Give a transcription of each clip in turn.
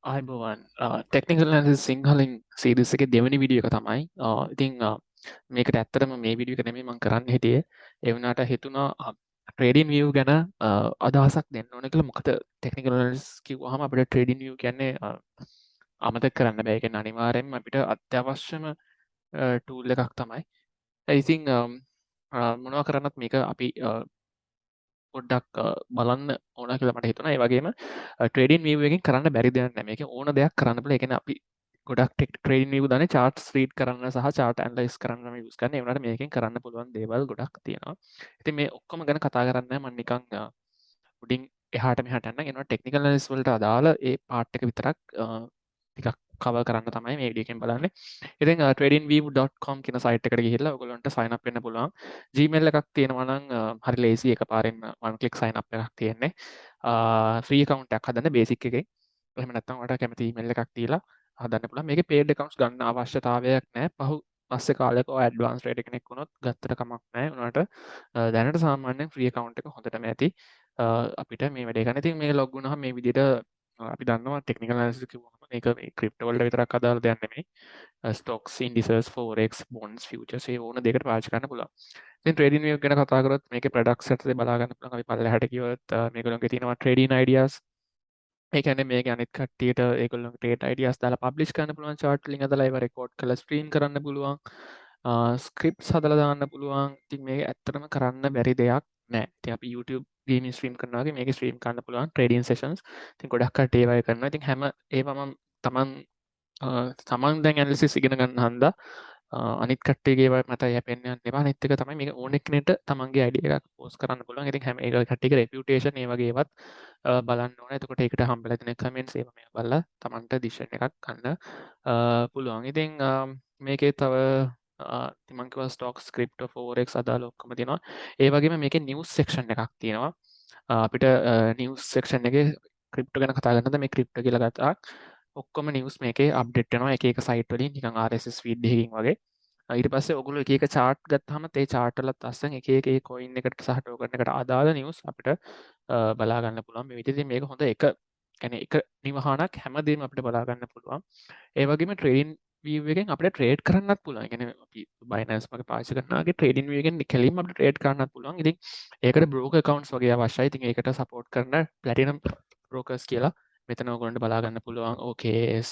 ආයිබෝවන් technical ඇනාලිසිස් සිංහලෙන් series එකේ දෙවෙනි වීඩියෝ එක තමයි. ඉතින් මේකට ඇත්තටම මේ වීඩියෝ එක නෙමෙයි මම කරන්න හිටියේ. ඒ වුණාට හිතුණා ට්‍රේඩින් view ගැන අදහසක් දෙන්න ඕන කියලා. මොකද ටෙක්නිකල් ඇනාලිසිස් කිව්වහම අපිට ට්‍රේඩින් view කියන්නේ අමතක කරන්න බෑ. ඒ කියන්නේ අනිවාර්යෙන්ම අපිට අත්‍යවශ්‍යම ටූල් එකක් තමයි. ඉතින් මොනවා කරන්නත් මේක අපි පොඩ්ඩක් බලන්න ඕන කියලා මට හිතුණා. ඒ වගේම ට්‍රේඩින් view එකෙන් කරන්න බැරි දෙයක් නැහැ. මේකෙන් ඕන දෙයක් කරන්න පුළුවන්. ඒ කියන්නේ අපි ගොඩක් ට්‍රේඩින් view දන්නේ charts read කරන්න සහ chart analyze කරන්න නම් use කරන්නේ. ඒ වුණාට මේකෙන් කරන්න පුළුවන් දේවල් ගොඩක් තියෙනවා. ඉතින් මේ ඔක්කොම ගැන කතා කරන්නේ නැහැ. මම නිකන් උඩින් එහාට මෙහාට යන්න. එනවා ටෙක්නිකල් ඇනාලිසිස් වලට අදාළ ඒ පාර්ට් එක විතරක් ටිකක් කවර් කරන්න තමයි මේ වීඩියෝ එකෙන් බලන්නේ. ඉතින් tradingview.com කියන සයිට් එකට ගිහිල්ලා ඔයගොල්ලන්ට sign up වෙන්න පුළුවන්. Gmail එකක් තියෙනවා නම් හරි ලේසි එකපාරෙන් one click sign up එකක් තියෙන්නේ. free account එකක් හදන්න basic එකෙන්. එහෙම නැත්නම් ඔයාලට කැමති email එකක් දීලා හදන්න පුළුවන්. මේකේ paid accounts ගන්න අවශ්‍යතාවයක් නැහැ. පස්සේ කාලෙක ඔය ඇඩ්වාන්ස් ට්‍රේඩර් කෙනෙක් වුණොත් ගත්තට කමක් නැහැ. උනාට දැනට සාමාන්‍යයෙන් ෆ්‍රී account එක හොඳටම ඇති. අපිට මේ වැඩේ කරන්න. ඉතින් මේ log වුණාම මේ විදිහට අපි දන්නවා ටෙක්නිකල් ඇනාලිසිස් කිව්වම මේක මේ ක්‍රිප්ටෝ වලට විතරක් අදාළ දෙයක් නෙමෙයි. stocks, indices, forex, bonds, futures ඒ ඕන දෙයකට පාවිච්චි කරන්න පුළුවන්. ඉතින් trading view ගැන කතා කරොත් මේකේ products එකද බලා ගන්න පුළුවන්. අපි පල්ලෙහාට ගියොත් මේගොල්ලෝගේ තියෙනවා trading ideas. ඒ කියන්නේ මේකේ අනිත් කට්ටියට ඒගොල්ලෝගේ trade ideas දාලා publish කරන්න පුළුවන් chart වලින් අදලා ඒව record කරලා screen කරන්න පුළුවන්. scripts හදලා දාන්න පුළුවන්. ඉතින් මේක ඇත්තටම කරන්න බැරි දෙයක් නෑ. ඉතින් අපි YouTube gaming stream කරනවා වගේ මේකේ stream කරන්න පුළුවන් trading sessions. ඉතින් ගොඩක් කට්ටිය ඒවයි කරනවා. ඉතින් හැම ඒවම තමන් දැන් ඇනලිසිස් ඉගෙන ගන්න හන්දා අනිත් කට්ටියගේ ඒවා මත යැපෙන්න යන්න එපා. අනිත් එක තමයි මේක ඕන එක්කෙනෙක්ට තමන්ගේ අයිඩියා එකක් පෝස්ට් කරන්න පුළුවන්. ඉතින් හැම ඒක කට්ටියගේ රෙපියුටේෂන් ඒ වගේ ඒවත් බලන්න ඕනේ. එතකොට ඒකට හම්බෙලා තියෙන කමෙන්ට්ස් ඒවා මේවා බලලා තමන්ට ඩිසිෂන් එකක් ගන්න පුළුවන්. ඉතින් මේකේ තව ඉතින් මම කිව්වා stocks, crypto, forex අදාළ ඔක්කොම තියෙනවා. ඒ වගේම මේකේ news section එකක් තියෙනවා. අපිට news section එකේ crypto ගැන කතා කරනද මේ crypto කියලා ගත්තා. ඔක්කොම නිවස් මේකේ අප්ඩේට් වෙනවා එක එක සයිට් වලින් නිකන් RSS feed එකකින් වගේ. ඊට පස්සේ ඔයගොල්ලෝ එක එක chart ගත්තාම ඒ chart වලත් අස්සන් එක එක ඒ coin එකට සහ token එකට අදාළ නිවස් අපිට බලා ගන්න පුළුවන්. මේ විදිහට මේක හොඳ එක يعني එක නිවහනක් හැමදේම අපිට බලා ගන්න පුළුවන්. ඒ වගේම trading view එකෙන් අපිට trade කරන්නත් පුළුවන්. يعني අපි Binance වගේ පාවිච්චි කරනවාගේ trading view එකෙන් කෙලින්ම අපිට trade කරන්නත් පුළුවන්. ඉතින් ඒකට broker accounts වගේ අවශ්‍යයි. ඉතින් ඒකට support කරන platinum brokers කියලා මෙතන ඔයගොල්ලන්ට බලා ගන්න පුළුවන් OKS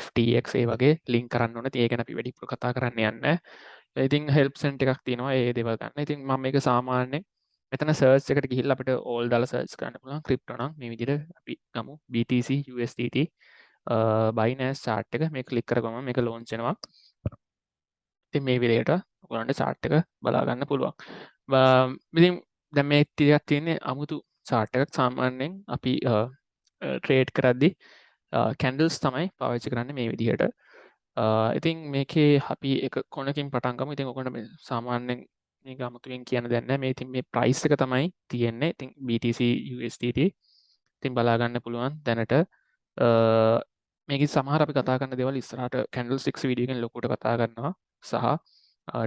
FTX ඒ වගේ ලින්ක් කරන්න ඕනේ. ඉතින් ඒක ගැන අපි වැඩිපුර කතා කරන්න යන්නේ නැහැ. ඉතින් help center එකක් තියෙනවා ඒ දේවල් ගන්න. ඉතින් මම මේක සාමාන්‍යයෙන් මෙතන search එකට ගිහිල්ලා අපිට all දාලා search කරන්න පුළුවන් crypto නම් මේ විදිහට අපි ගමු BTC USDT Binance chart එක මේක ක්ලික් කරගම මේක launch වෙනවා. ඉතින් මේ විදිහට ඔයගොල්ලන්ට chart එක බලා ගන්න පුළුවන්. ඉතින් දැන් මේ ටිකක් තියෙන්නේ අමුතු chart එකක්. සාමාන්‍යයෙන් අපි ට්‍රේඩ් කරද්දි කැන්ඩල්ස් තමයි පාවිච්චි කරන්නේ මේ විදිහට. ඉතින් මේකේ අපි එක කොනකින් පටන් ගමු. ඉතින් ඔයගොල්ලන්ට මේ සාමාන්‍යයෙන් මේක අමුතුවෙන් කියන්න දෙයක් නැහැ. මේ ඉතින් මේ ප්‍රයිස් එක තමයි තියෙන්නේ. ඉතින් BTC USDT ඉතින් බලා ගන්න පුළුවන් දැනට මේකේ සමහර අපි කතා කරන දේවල් ඉස්සරහට candlesticks වීඩියෝ එකෙන් ලොකුට කතා කරනවා සහ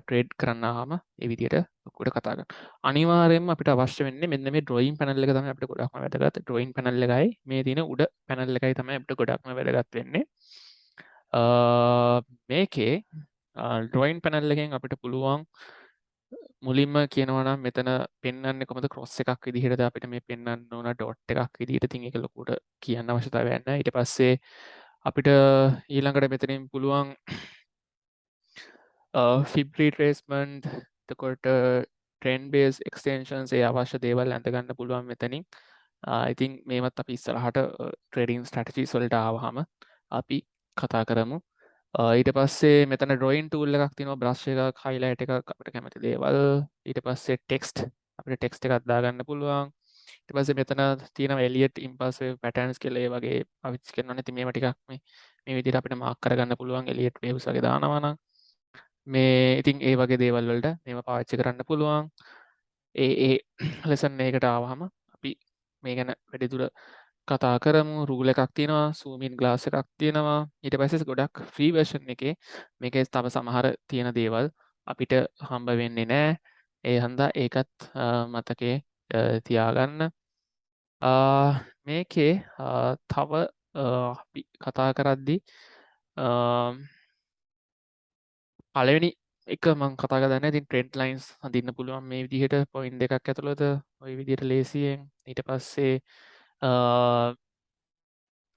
ට්‍රේඩ් කරන්නාම ඒ විදිහට ලොකුට කතා කරනවා. අනිවාර්යයෙන්ම අපිට අවශ්‍ය වෙන්නේ මෙන්න මේ drawing panel එක තමයි අපිට ගොඩක්ම වැදගත්. drawing panel එකයි මේ තියෙන උඩ panel එකයි තමයි අපිට ගොඩක්ම වැදගත් වෙන්නේ. මේකේ drawing panel එකෙන් අපිට පුළුවන් මුලින්ම කියනවා නම් මෙතන පෙන්වන්නේ කොහොමද cross එකක් විදිහටද අපිට මේ පෙන්වන්න ඕන dot එකක් විදිහට. ඉතින් ඒක ලොකුට කියන්න අවශ්‍යතාවයක් නැහැ. ඊට පස්සේ අපිට ඊළඟට මෙතනින් පුළුවන් fib retracement එතකොට trend based extensions ඒ අවශ්‍ය දේවල් ඇඳ ගන්න පුළුවන් මෙතනින්. ඉතින් මේවත් අපි ඉස්සරහට trading strategies වලට ආවහම අපි කතා කරමු. ඊට පස්සේ මෙතන drawing tool එකක් තියෙනවා, brush එකක්, highlight එකක්, අපිට කැමති දේවල්. ඊට පස්සේ text අපිට text එකක් දාගන්න පුළුවන්. ඊට පස්සේ මෙතන තියෙනවා Elliott impulse wave patterns කියලා ඒ වගේ පාවිච්චි කරනවා. ඉතින් මේවා ටිකක් මේ විදිහට අපිට මාක් කරගන්න පුළුවන් Elliott waves වගේ දානවා නම්. මේ ඉතින් ඒ වගේ දේවල් වලට මේවා පාවිච්චි කරන්න පුළුවන්. ඒ ලෙසන් එකකට ආවහම අපි මේ ගැන වැඩිදුර කතා කරමු. රූල් එකක් තියෙනවා, zoom in glass එකක් තියෙනවා. ඊට පස්සේ ගොඩක් free version එකේ මේකේ තව සමහර තියෙන දේවල් අපිට හම්බ වෙන්නේ නැහැ. ඒ හන්දා ඒකත් මතකේ තියාගන්න. මේකේ තව අපි කතා කරද්දි පළවෙනි එක මං කතා කරන්න ඉතින් ට්‍රෙන්ඩ් ලයින්ස් අඳින්න පුළුවන් මේ විදිහට පොයින්ට් දෙකක් ඇතුළත ওই විදිහට ලේසියෙන් ඊට පස්සේ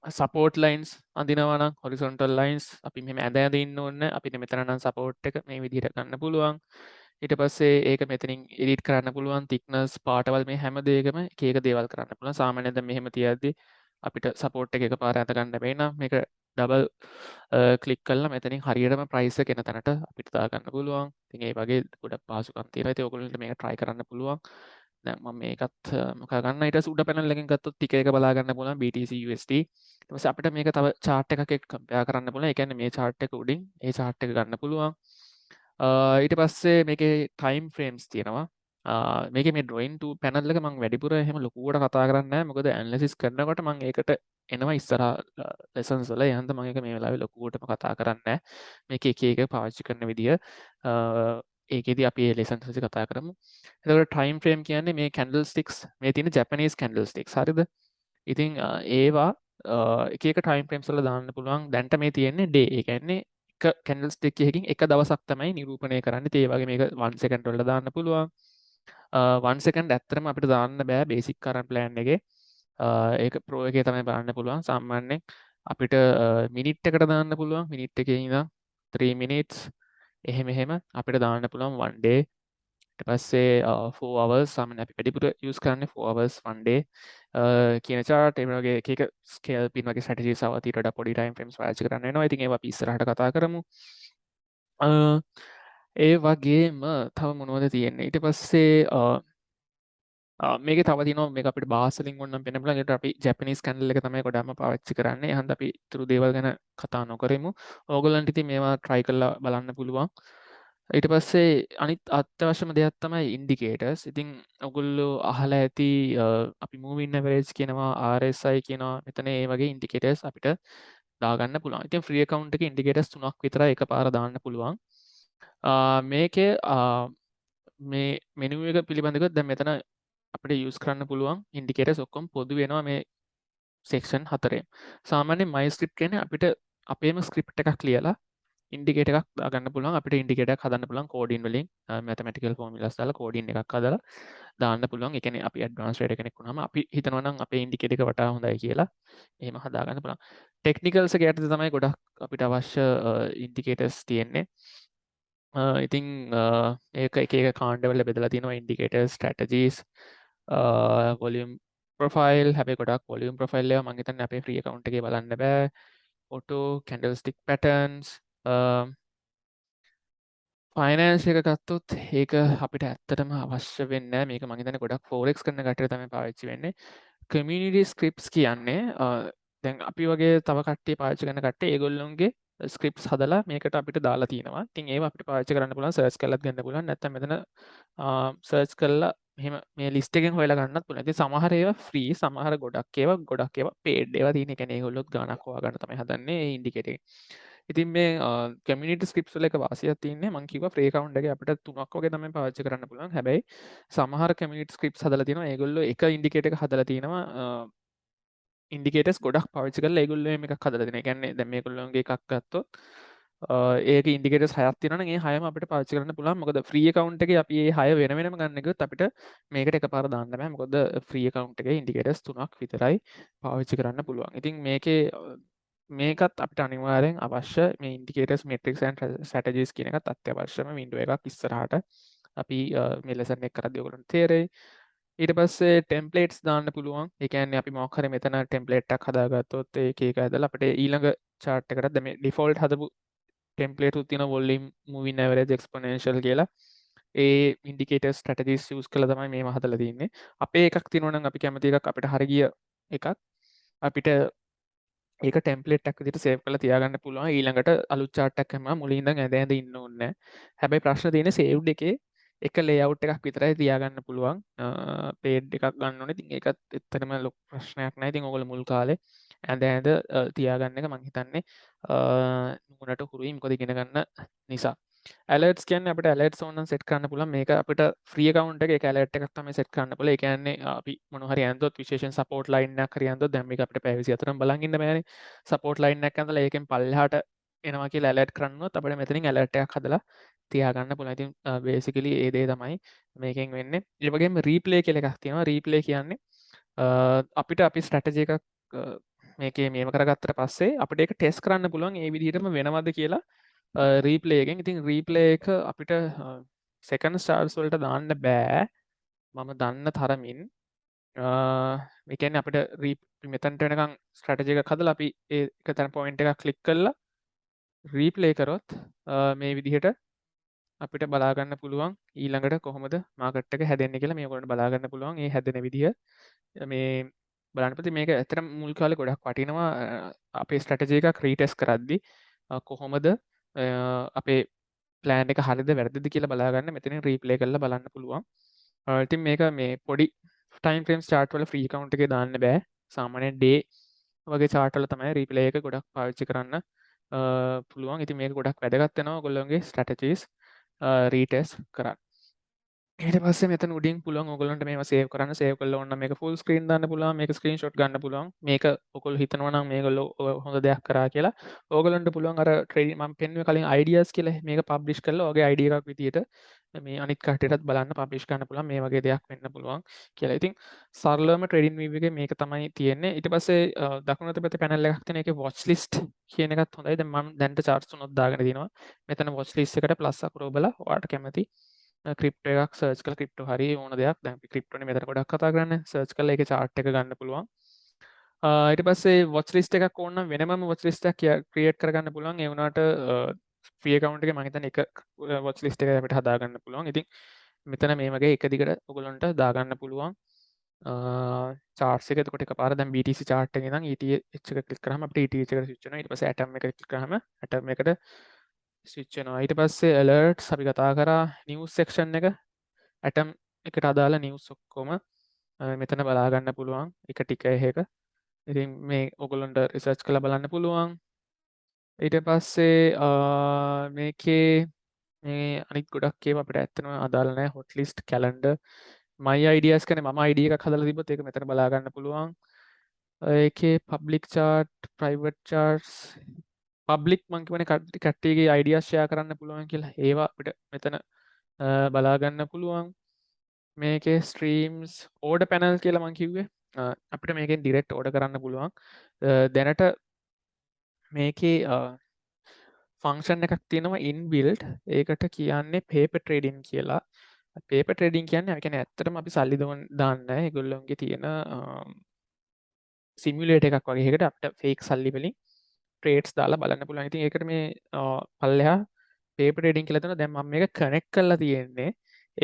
සපෝට් ලයින්ස් අඳිනවනම් හොරිසොන්ටල් ලයින්ස් අපි මෙහෙම ඇඳ ඇඳ ඉන්න ඕනේ අපිට මෙතන නම් සපෝට් එක මේ විදිහට ගන්න පුළුවන් ඊට පස්සේ ඒක මෙතනින් එඩිට් කරන්න පුළුවන් තික්නස් පාටවල් මේ හැම දෙයකම එක එක දේවල් කරන්න පුළුවන් සාමාන්‍යයෙන් දැන් මෙහෙම තියද්දි අපිට සපෝට් එක එකපාර ඇඳ ගන්න බැහැ නම් මේක ඩබල් ක්ලික් කරලා මෙතනින් හරියටම ප්‍රයිස් එක එන තැනට අපිට දාගන්න පුළුවන් ඉතින් ඒ වගේ ගොඩක් පහසුකම් තියෙනවා ඉතින් ඔයගොල්ලන්ට මේක try කරන්න පුළුවන් දැන් මම මේකත් මොකක් ගන්න ඊට පස්සේ උඩ පැනල් එකෙන් ගත්තොත් ටික එක බලා ගන්න පුළුවන් BTC USD ඊට පස්සේ අපිට මේක තව chart එකක් එක්ක compare කරන්න පුළුවන්. ඒ කියන්නේ මේ chart එක උඩින් ඒ chart එක ගන්න පුළුවන්. ඊට පස්සේ මේකේ time frames තියෙනවා. මේකේ මේ drawing to panel එක මම වැඩිපුර එහෙම ලොකුවට කතා කරන්නේ නැහැ. මොකද analysis කරනකොට මම ඒකට එනවා ඉස්සරහා lessons වල. එහෙනම් මම ඒක මේ වෙලාවේ ලොකුවටම කතා කරන්නේ නැහැ. මේක එක එක පාවිච්චි කරන විදිය ඒකෙදි අපි ඒ lessons විදිහ කතා කරමු. එතකොට time frame කියන්නේ මේ candlesticks මේ තියෙන Japanese candlesticks. හරිද? ඉතින් ඒවා එක එක ටයිම් ෆ්‍රේම්ස් වල දාන්න පුළුවන්. දැන්ට මේ තියෙන්නේ ඩේ. ඒ කියන්නේ එක කැන්ඩල්ස්ටික් එකකින් එක දවසක් තමයි නිරූපණය කරන්නේ. ඒ වගේ මේක 1 සෙකන්ඩ් වලට දාන්න පුළුවන්. 1 සෙකන්ඩ් ඇත්තටම අපිට දාන්න බෑ බේසික් කරන්ට් ප්ලෑන් එකේ. ඒක ප්‍රෝ එකේ තමයි බලන්න පුළුවන්. සාමාන්‍යයෙන් අපිට මිනිට් එකට දාන්න පුළුවන්. මිනිට් එකේ ඉඳන් 3 minutes එහෙම අපිට දාන්න පුළුවන් 1 day. ඊට පස්සේ 4 hours සාමාන්‍යයෙන් අපි වැඩිපුර යූස් කරන්නේ 4 hours 1 day කියන chart ඒ වගේ එක එක scale pin වගේ strategies ආවත් ඊට වඩා පොඩි time frames පාවිච්චි කරන්න වෙනවා. ඉතින් ඒවා අපි ඉස්සරහට කතා කරමු. ඒ වගේම තව මොනවද තියෙන්නේ? ඊට පස්සේ මේක තව තියෙනවා මේක අපිට භාෂ වලින් ඕනනම් පෙන්න පුළුවන්. ඒකට අපි ජැපනීස් කැන්ඩල් එක තමයි ගොඩක්ම පාවිච්චි කරන්නේ. එහෙනම් අපි ඊටු දේවල් ගැන කතා නොකරමු. ඕගොල්ලන්ට ඉතින් මේවා try කරලා බලන්න පුළුවන්. ඊට පස්සේ අනිත් අත්‍යවශ්‍යම දෙයක් තමයි ඉන්ඩිකේටර්ස්. ඉතින් ඔයගොල්ලෝ අහලා ඇති අපි මූවින් ඇවරේජ් කියනවා RSI කියනවා මෙතන ඒ වගේ ඉන්ඩිකේටර්ස් අපිට දාගන්න පුළුවන්. ඉතින් ෆ්‍රී account එකේ ඉන්ඩිකේටර්ස් 3ක් විතරයි එකපාර දාන්න පුළුවන්. මේකේ මේ මෙනු එක පිළිබඳව දැන් මෙතන අපිට යූස් කරන්න පුළුවන් ඉන්ඩිකේටර්ස් ඔක්කොම පොදු වෙනවා මේ සෙක්ෂන් 4. සාමාන්‍යයෙන් my script කියන්නේ අපිට අපේම ස්ක්‍රිප්ට් එකක් ලියලා ඉන්ඩිකේටර් එකක් දාගන්න පුළුවන් අපිට ඉන්ඩිකේටර් එකක් හදන්න පුළුවන් කෝඩින් වලින් මැතමැටිකල් ෆෝමියුලාස් දාලා කෝඩින් එකක් හදලා දාන්න පුළුවන්. ඒ කියන්නේ අපි ඇඩ්වාන්ස් ට්‍රේඩර් කෙනෙක් වුණාම අපි හිතනවා නම් අපේ ඉන්ඩිකේටර් එක වටා හොඳයි කියලා එහෙම හදාගන්න පුළුවන්. ටෙක්නිකල්ස් එක යටතේ තමයි ගොඩක් අපිට අවශ්‍ය ඉන්ඩිකේටර්ස් තියෙන්නේ. ඉතින් ඒක එක එක කාණ්ඩවල බෙදලා තියෙනවා ඉන්ඩිකේටර්ස් ස්ට්‍රැටජීස් වොලියුම් ප්‍රොෆයිල් හැබැයි ගොඩක් වොලියුම් ප්‍රොෆයිල් ඒවා මම හිතන්නේ අපේ ෆ්‍රී account එකේ බලන්න බෑ. ඔටෝ කැන්ඩල්ස්ටික් පැටර්න්ස් ෆයිනෑන්ස් එක ගත්තොත් ඒක අපිට ඇත්තටම අවශ්‍ය වෙන්නේ නැහැ. මේක මම හිතන්නේ ගොඩක් ෆෝරෙක්ස් කරන කට්ටියට තමයි පාවිච්චි වෙන්නේ. කමියුනිටි ස්ක්‍රිප්ට්ස් කියන්නේ දැන් අපි වගේ තව කට්ටිය පාවිච්චි කරන කට්ටිය ඒගොල්ලොන්ගේ ස්ක්‍රිප්ට්ස් හදලා මේකට අපිට දාලා තියෙනවා. ඉතින් ඒවා අපිට පාවිච්චි කරන්න පුළුවන් සර්ච් කරලාත් ගන්න පුළුවන්. නැත්නම් මෙතන සර්ච් කරලා මෙහෙම මේ ලිස්ට් එකෙන් හොයලා ගන්නත් පුළුවන්. ඉතින් සමහර ඒවා ෆ්‍රී සමහර ගොඩක් ඒවා පේඩ් ඒවා තියෙන. ඒ කියන්නේ ඒගොල්ලොත් ගාණක් හොයාගන්න තමයි හදන්නේ මේ ඉන්ඩිකේටර් එක. ඉතින් මේ කමියුනිටි ස්ක්‍රිප්ට්ස් වල එක වාසියක් තියෙන්නේ මම කිව්වා ෆ්‍රී account එකේ අපිට 3ක් වගේ තමයි පාවිච්චි කරන්න පුළුවන්. හැබැයි සමහර කමියුනිටි ස්ක්‍රිප්ට්ස් හදලා තියෙනවා. ඒගොල්ලෝ එක ඉන්ඩිකේටර් එක හදලා තියෙනවා. ඉන්ඩිකේටර්ස් ගොඩක් පාවිච්චි කරලා ඒගොල්ලෝ මේක හදලා දෙනවා. ඒ කියන්නේ දැන් මේගොල්ලෝගේ එකක් ගත්තොත් ඒක ඉන්ඩිකේටර්ස් 6ක් තියෙනවා නම් ඒ 6ම අපිට පාවිච්චි කරන්න පුළුවන්. මොකද ෆ්‍රී account එකේ අපි මේ 6 වෙන වෙනම ගන්න ගියොත් අපිට මේකට එකපාර දාන්න බෑ. මොකද ෆ්‍රී account එකේ ඉන්ඩිකේටර්ස් 3ක් විතරයි පාවිච්චි කරන්න පුළුවන්. ඉතින් මේකේ මේකත් අපිට අනිවාර්යෙන් අවශ්‍ය මේ ඉන්ඩිකේටර්ස් මෙට්‍රික්ස් ඇන්ඩ් ස්ට්‍රැටජිස් කියන එකත් අත්‍යවශ්‍යම වින්ඩෝ එකක් ඉස්සරහට අපි මේ ලෙසන් එක කරද්දී ඔයගොල්ලන්ට තේරෙයි. ඊට පස්සේ ටෙම්ප්ලේට්ස් දාන්න පුළුවන්. ඒ කියන්නේ අපි මොකක් හරි මෙතන ටෙම්ප්ලේට් එකක් හදාගත්තොත් ඒක ඇදලා අපිට ඊළඟ chart එකකට දැන් මේ ඩිෆෝල්ට් හදපු ටෙම්ප්ලේට් උත් තියෙන වොලියුම් මූවින් ඇවරේජ් එක්ස්පොනෙන්ෂල් කියලා. ඒ ඉන්ඩිකේටර් ස්ට්‍රැටජිස් යූස් කරලා තමයි මේව හදලා තියෙන්නේ. අපේ එකක් තියෙනවා නම් අපි කැමති එකක් අපිට හරි ගිය එකක් අපිට ඒක ටෙම්ප්ලේට් එකක් විදිහට සේව් කරලා තියාගන්න පුළුවන්. ඊළඟට අලුත් chart එකක් හැමම මුලින් ඉඳන් ඇඳ ඇඳ ඉන්න ඕනේ නැහැ. හැබැයි ප්‍රශ්න තියෙන්නේ saved එකේ එක layout එකක් විතරයි තියාගන්න පුළුවන්. paid එකක් ගන්න ඕනේ. ඉතින් ඒකත් ඇත්තටම ලොකු ප්‍රශ්නයක් නෑ. ඉතින් ඔයගොල්ලෝ මුල් කාලේ ඇඳ ඇඳ තියාගන්න එක මම හිතන්නේ නුවණට හුරුයි. මොකද ඉගෙන ගන්න නිසා. ඇලර්ට්ස් කියන්නේ අපිට ඇලර්ට්ස් ඕනනම් සෙට් කරන්න පුළුවන්. මේක අපිට ෆ්‍රී account එකේ ඒක ඇලර්ට් එකක් තමයි සෙට් කරන්න පුළුවන්. ඒ කියන්නේ අපි මොන හරි ඇන්දොත් විශේෂයෙන් සපෝට් ලයින් එකක් හරි ඇන්දොත් දැන් මේක අපිට පැය 24ම බලන් ඉන්න බෑනේ. සපෝට් ලයින් එකක් ඇඳලා ඒකෙන් පල්ලෙහාට එනවා කියලා ඇලර්ට් කරන්නොත් අපිට මෙතනින් ඇලර්ට් එකක් හදලා තියාගන්න පුළුවන්. ඉතින් බේසිකලි ඒ දේ තමයි මේකෙන් වෙන්නේ. ඒ වගේම රීප්ලේ කියලා එකක් තියෙනවා. රීප්ලේ කියන්නේ අපිට අපි ස්ට්‍රැටජි එකක් මේකේ මේව කරගත්තට පස්සේ අපිට ඒක ටෙස්ට් කරන්න පුළුවන් ඒ විදිහටම වෙනවද කියලා රීප්ලේ එකෙන්. ඉතින් රීප්ලේ එක අපිට සෙකන්ඩ් ස්ටාර්ස් වලට දාන්න බෑ මම දන්න තරමින්. ඒ කියන්නේ අපිට මෙතනට වෙනකන් ස්ට්‍රැටජි එකක් හදලා අපි ඒක තන පොයින්ට් එකක් ක්ලික් කරලා රීප්ලේ කරොත් මේ විදිහට අපිට බලා ගන්න පුළුවන් ඊළඟට කොහොමද මාකට් එක හැදෙන්නේ කියලා මේගොල්ලන්ට බලා ගන්න පුළුවන්. ඒ හැදෙන විදිහ මේ බලන්නපති මේක ඇතර මුල් කාලේ ගොඩක් වටිනවා අපේ ස්ට්‍රැටජි එකක් රීටෙස්ට් කරද්දි කොහොමද අපේ ප්ලෑන් එක හරිද වැරදිද කියලා බලාගන්න මෙතනින් රීප්ලේ කරලා බලන්න පුළුවන්. ඉතින් මේක මේ පොඩි ටයිම් ෆ්‍රේම්ස් chart වල ෆ්‍රී account එකේ දාන්න බෑ. සාමාන්‍යයෙන් ඩේ වගේ chart වල තමයි රීප්ලේ එක ගොඩක් පාවිච්චි කරන්න පුළුවන්. ඉතින් මේක ගොඩක් වැදගත් වෙනවා ඔයගොල්ලෝගේ ස්ට්‍රැටජිස් රීටෙස්ට් කරන්න. ඊට පස්සේ මෙතන උඩින් පුළුවන් ඔයගොල්ලන්ට මේවා සේව් කරන්න. සේව් කරලා ඕන නම් මේක ෆුල් ස්ක්‍රීන් දාන්න පුළුවන්. මේක ස්ක්‍රීන්ෂොට් ගන්න පුළුවන්. මේක ඔයගොල්ලෝ හිතනවා නම් මේගොල්ලෝ හොඳ දෙයක් කරා කියලා ඕගොල්ලන්ට පුළුවන් අර ට්‍රේඩින් මම පෙන්නුවේ කලින් ideas කියලා මේක පබ්ලිෂ් කරලා ඔයගේ idea එකක් විදියට මේ අනිත් කට්ටියටත් බලන්න පබ්ලිෂ් කරන්න පුළුවන්. මේ වගේ දෙයක් වෙන්න පුළුවන් කියලා. ඉතින් සරලවම TradingView එකේ මේක තමයි තියෙන්නේ. ඊට පස්සේ දකුණු අත පැත්තේ පැනල් එකක් තියෙන එකේ watch list කියන එකත් හොඳයි. දැන් මම දැන්ට charts තුනක් දාගෙන දිනවා. මෙතන watch list එකට ප්ලස් අකුර ඔබලා ඔයාලට කැමති ක්‍රිප්ටෝ එකක් සර්ච් කරලා ක්‍රිප්ටෝ හරි ඕන දෙයක් දැන් අපි ක්‍රිප්ටෝනේ මෙතන ගොඩක් කතා කරන්නේ සර්ච් කරලා ඒකේ chart එක ගන්න පුළුවන්. ඊට පස්සේ watch list එකක් ඕන නම් වෙනමම watch list එකක් ක්‍රියේට් කරගන්න පුළුවන්. ඒ වුණාට ෆ්‍රී account එකේ මම හිතන්නේ එක watch list එකක් අපිට හදාගන්න පුළුවන්. ඉතින් මෙතන මේ වගේ එක දිගට ඔයගොල්ලන්ට දාගන්න පුළුවන් charts එක. එතකොට එකපාර දැන් BTC chart එකේ ඉඳන් ETH එක ක්ලික් කරාම අපිට ETH එකට ස්විච් වෙනවා. ඊට පස්සේ atom එක ක්ලික් කරාම atom එකට ස්විච් වෙනවා. ඊට පස්සේ alerts අපි කතා කරා news section එක atom එකට අදාළ news ඔක්කොම මෙතන බලා ගන්න පුළුවන් එක ටික එක. ඉතින් මේ ඔයගොල්ලන්ට රිසර්ච් කරලා බලන්න පුළුවන්. ඊට පස්සේ මේකේ මේ අනිත් ගොඩක් ඒවා අපිට ඇත්තටම අදාළ නැහැ. hot list calendar my ideas කියන්නේ මම idea එකක් හදලා තිබ්බොත් ඒක මෙතන බලා ගන්න පුළුවන්. ඒකේ public chart private charts public මං කියවනේ කට්ටියගේ ideas share කරන්න පුළුවන් කියලා. ඒවා අපිට මෙතන බලා ගන්න පුළුවන්. මේකේ streams order panel කියලා මං කිව්වේ. අපිට මේකෙන් direct order කරන්න පුළුවන්. දැනට මේකේ function එකක් තියෙනවා inbuilt. ඒකට කියන්නේ paper trading කියලා. paper trading කියන්නේ ඒ කියන්නේ ඇත්තටම අපි සල්ලි දාන්න නැහැ. ඒගොල්ලොන්ගේ තියෙන simulator එකක් වගේ එකකට අපිට fake සල්ලි වලින් ට්‍රේඩ්ස් දාලා බලන්න පුළුවන්. ඉතින් ඒකට මේ පල්ලෙහා paper trading කියලා දෙනවා. දැන් මම මේක කනෙක්ට් කරලා තියෙන්නේ.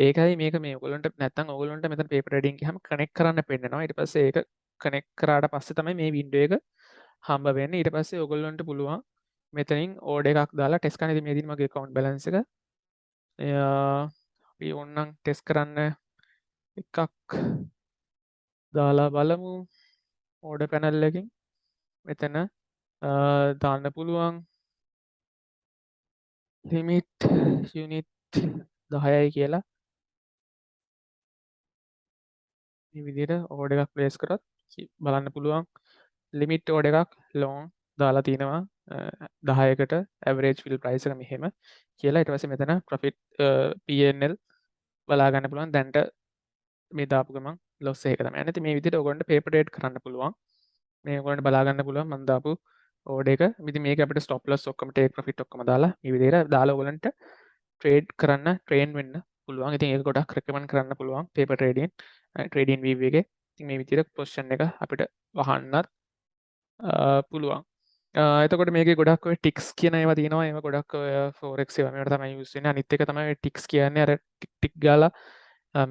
ඒකයි මේක මේ ඔයගොල්ලන්ට නැත්තම් ඔයගොල්ලන්ට මෙතන paper trading ගියාම කනෙක්ට් කරන්න පෙන්නනවා. ඊට පස්සේ ඒක කනෙක්ට් කරාට පස්සේ තමයි මේ වින්ඩෝ එක හම්බ වෙන්නේ. ඊට පස්සේ ඔයගොල්ලන්ට පුළුවන් මෙතනින් ඕඩර් එකක් දාලා ටෙස්ට් කරන්න. ඉතින් මේ දින මගේ account balance එක අපි ඕනනම් ටෙස්ට් කරන්න එකක් දාලා බලමු. ඕඩර් පැනල් එකකින් මෙතන දාන්න පුළුවන් limit unit 10යි කියලා මේ විදිහට ඕඩර් එකක් ප්ලේස් කරොත් බලන්න පුළුවන් limit ඕඩර් එකක් long දාලා තිනවා 10කට average fill price එක මෙහෙම කියලා. ඊට පස්සේ මෙතන profit P&L බලා ගන්න පුළුවන්. දැන්ට මේ දාපු ගමන් loss එක තමයි යන්නේ. ඉතින් මේ විදිහට ඔයගොල්ලන්ට paper trade කරන්න පුළුවන්. මේ ඔයගොල්ලන්ට බලා ගන්න පුළුවන් මම දාපු ඕඩර් එක. ඉතින් මේක අපිට stop loss ඔක්කොම take profit ඔක්කොම දාලා මේ විදිහට දාලා ඔයගොල්ලන්ට trade කරන්න train වෙන්න පුළුවන්. ඉතින් ඒක ගොඩක් recommend කරන්න පුළුවන් paper trading TradingView එකේ. ඉතින් මේ විදිහට position එක අපිට වහන්නත් පුළුවන්. එතකොට මේකේ ගොඩක් ඔය ටික්ස් කියන ඒවා තියෙනවා. ඒවා ගොඩක් ඔය forex ඒවා මේවට තමයි use වෙන්නේ. අනිත් එක තමයි ටික්ස් කියන්නේ අර ටික් ගාලා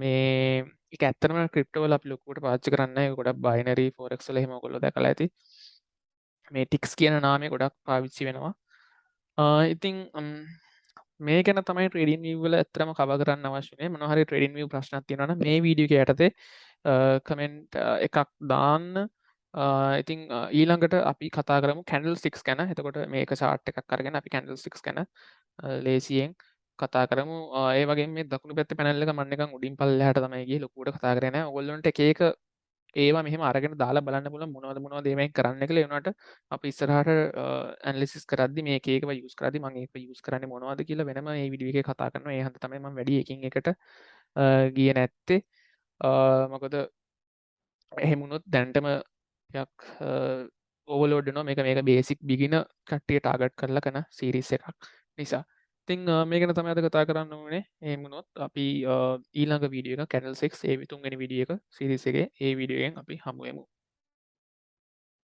මේ ඒක ඇත්තටම ක්‍රිප්ටෝ වල අපි ලොකුවට පාවිච්චි කරන්නේ නැහැ. ඒක ගොඩක් බයිනරි forex වල එහෙම ඔයගොල්ලෝ දැකලා ඇති. මේ ටික්ස් කියන නාමය ගොඩක් පාවිච්චි වෙනවා. ඉතින් මේ ගැන තමයි TradingView වල ඇත්තටම කවර් කරන්න අවශ්‍ය වෙන්නේ. මොනවා හරි TradingView ප්‍රශ්නක් තියෙනවා නම් මේ වීඩියෝ එක යටතේ කමෙන්ට් එකක් දාන්න. ඉතින් ඊළඟට අපි කතා කරමු candlesticks ගැන. එතකොට මේක chart එකක් අරගෙන අපි candlesticks ගැන ලේසියෙන් කතා කරමු. ඒ වගේ මේ දකුණු පැත්තේ පැනල් එක මම නිකන් උඩින් පල්ලෙහාට තමයි ගියේ ලොකුවට කතා කරේ නැහැ. ඔයගොල්ලන්ට එක එක ඒවා මෙහෙම අරගෙන දාලා බලන්න පුළුවන් මොනවද ඒවෙන් කරන්න කියලා. ඒ වුණාට අපි ඉස්සරහට ඇනලිසිස් කරද්දි මේ එක එකව යූස් කරද්දි මම ඒක යූස් කරන්නේ මොනවද කියලා වෙනම මේ වීඩියෝ එකේ කතා කරනවා. ඒ හන්ද තමයි මම වැඩි එකින් එකට ගියේ නැත්තේ. මොකද එහෙම වුණොත් දැනටම ටිකක් ඕවර්ලෝඩ් වෙනවා. මේක බේසික් බිගිනර් කට්ටිය ටාගට් කරලා කරන සීරීස් එකක් නිසා. ඉතින් මේක ගැන තමයි අද කතා කරන්න ඕනේ. එහෙම වුණොත් අපි ඊළඟ වීඩියෝ එක කැනල් 6 ඒ තුන්වෙනි වීඩියෝ එක සීරීස් එකේ ඒ වීඩියෝ එකෙන් අපි හමු වෙමු.